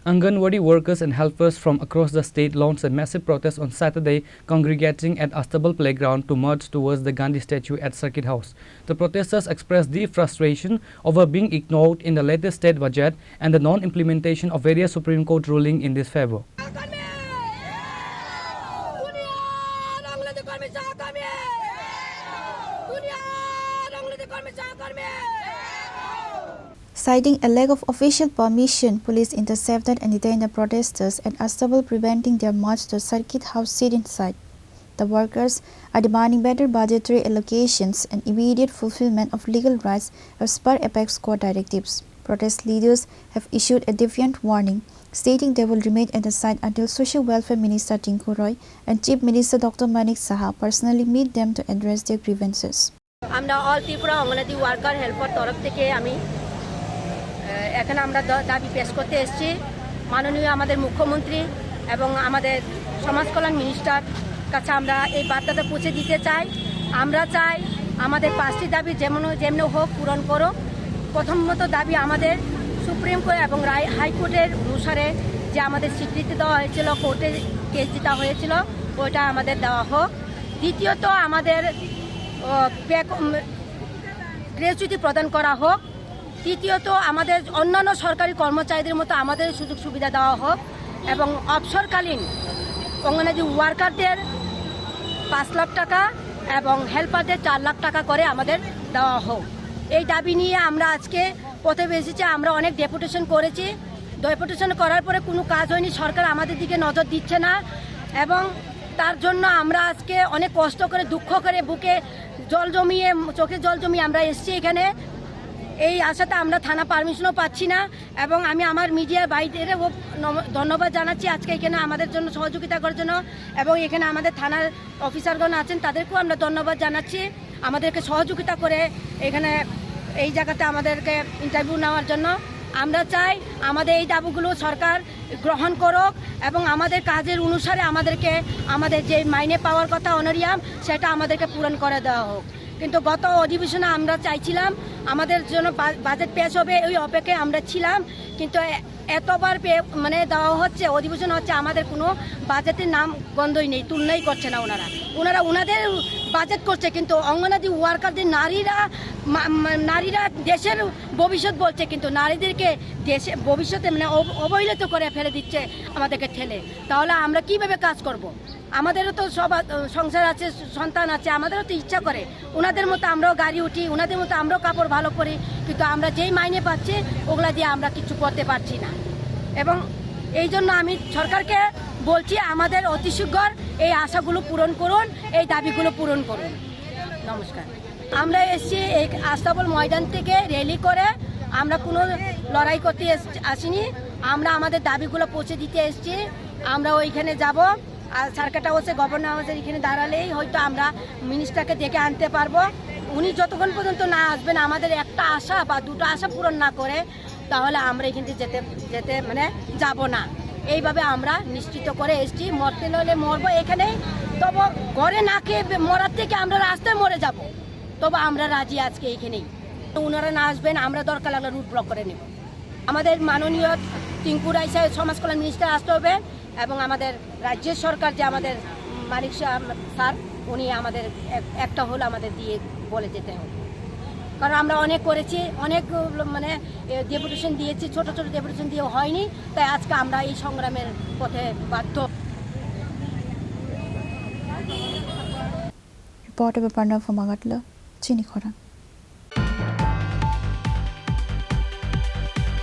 Anganwadi workers and helpers from across the state launched a massive protest on Saturday, congregating at Astable playground to march towards the Gandhi Statue at Circuit House. The protesters expressed deep frustration over being ignored in the latest state budget and the non-implementation of various Supreme Court rulings in this favor. Citing a lack of official permission, police intercepted and detained the protesters at Astable, preventing their march to Circuit House sit-in site. The workers are demanding better budgetary allocations and immediate fulfillment of legal rights as per Apex Court directives. Protest leaders have issued a defiant warning, stating they will remain at the site until Social Welfare Minister Khorang and Chief Minister Dr. Manik Saha personally meet them to address their grievances. আমরা all Tripura anganwadi worker helper তরফ থেকে আমি এখানে আমরা দাবি পেশ করতে এসেছি মাননীয় আমাদের মুখ্যমন্ত্রী এবং আমাদের সমাজ কল্যাণ মিনিস্টার কাছে আমরা এই বার্তাটা পৌঁছে দিতে চাই। আমরা চাই আমাদের 5টি দাবি যেমন হোক পূরণ করো। প্রথমত দাবি আমাদের সুপ্রিম কোর্ট এবং হাইকোর্টের অনুসারে যে আমাদের স্বীকৃতি দেওয়া হয়েছিল, কোর্টে কেস দিতে হয়েছিল, ওইটা আমাদের দেওয়া হোক। দ্বিতীয়ত আমাদের গ্র্যাচুইটি প্রদান করা হোক। তৃতীয়ত আমাদের অন্যান্য সরকারি কর্মচারীদের মতো আমাদের সুযোগ সুবিধা দেওয়া হোক এবং অবসরকালীন অঙ্গনওয়াড়ি ওয়ার্কারদের 5 লাখ টাকা এবং হেল্পারদের 4 লাখ টাকা করে আমাদের দেওয়া হোক। এই দাবি নিয়ে আমরা আজকে পথে এসেছি। আমরা অনেক ডেপুটেশন করেছি, ডেপুটেশন করার পরে কোনো কাজ হয়নি, সরকার আমাদের দিকে নজর দিচ্ছে না এবং তার জন্য আমরা আজকে অনেক কষ্ট করে দুঃখ করে বুকে জল জমিয়ে চোখে জল জমিয়ে আমরা এসেছি এখানে। এই আশাতে আমরা থানা পারমিশনও পাচ্ছি না এবং আমি আমার মিডিয়ার বাইরেও ধন্যবাদ জানাচ্ছি আজকে এখানে আমাদের জন্য সহযোগিতা করার জন্য এবং এখানে আমাদের থানার অফিসারগণ আছেন তাদেরকেও আমরা ধন্যবাদ জানাচ্ছি আমাদেরকে সহযোগিতা করে এখানে এই জায়গাতে আমাদেরকে ইন্টারভিউ নেওয়ার জন্য। আমরা চাই আমাদের এই দাবিগুলো সরকার গ্রহণ করুক এবং আমাদের কাজের অনুসারে আমাদেরকে আমাদের যে মাইনে পাওয়ার কথা অনারিয়াম সেটা আমাদেরকে পূরণ করে দেওয়া হোক। কিন্তু গত অধিবেশনে আমরা চাইছিলাম আমাদের জন্য বাজেট পেশ হবে, ওই অপেক্ষায় আমরা ছিলাম, কিন্তু এতবার মানে দেওয়া হচ্ছে, অধিবেশন হচ্ছে, আমাদের কোনো বাজেটের নাম গন্ধই নেই, তুলনাই করছে না ওনারা ওনাদের বাজেট করছে, কিন্তু অঙ্গনওয়াড়ি ওয়ার্কারদের নারীরা দেশের ভবিষ্যৎ বলছে, কিন্তু নারীদেরকে দেশে ভবিষ্যতে মানে অবহেলিত করে ফেলে দিচ্ছে আমাদেরকে ঠেলে। তাহলে আমরা কিভাবে কাজ করব? আমাদেরও তো সব সংসার আছে, সন্তান আছে, আমাদেরও তো ইচ্ছা করে ওনাদের মতো আমরাও গাড়ি উঠি, ওনাদের মতো আমরাও কাপড় ভালো করি, কিন্তু আমরা যেই মাইনে পাচ্ছি ওগুলা দিয়ে আমরা কিছু করতে পারছি না। এবং এই জন্য আমি সরকারকে বলছি আমাদের অতি শীঘ্র এই আশাগুলো পূরণ করুন, এই দাবিগুলো পূরণ করুন। নমস্কার। আমরা এসেছি এই আস্তাবল ময়দান থেকে র্যালি করে, আমরা কোনো লড়াই করতে আসিনি, আমরা আমাদের দাবিগুলো পৌঁছে দিতে এসেছি। আমরা ওইখানে যাব, আর সার্কিট হাউসে গভর্নর হাউসের এখানে দাঁড়ালেই হয়তো আমরা মিনিস্টারকে ডেকে আনতে পারবো। উনি যতক্ষণ পর্যন্ত না আসবেন, আমাদের একটা আশা বা দুটো আশা পূরণ না করে, তাহলে আমরা এখান থেকে যেতে মানে যাব না। এইভাবে আমরা নিশ্চিত করে এসেছি, মরতে হলে মরবো এখানেই, তবু ঘরে না খেয়ে মরার থেকে আমরা রাস্তায় মরে যাব, তবু আমরা রাজি আজকে এইখানেই। ওনারা না আসবেন, আমরা দরকার লাগলে রুট ব্লক করে নেব। আমাদের মাননীয় ত্রিপুরা সমাজ কল্যাণ মিনিস্টার আসতে হবে এবং আমাদের রাজ্যের সরকার যে আমাদের মানিক স্যার, উনি আমাদের একটা হল আমাদের দিয়ে বলে যেতে হবে, কারণ আমরা অনেক করেছি, অনেক মানে ডেপুটেশন দিয়েছি, ছোট ছোট ডেপুটেশন দিয়ে হয়নি, তাই আজকে আমরা এই সংগ্রামের পথে বাধ্য। Reporter by Partner from Agartala, Chini, Khorang.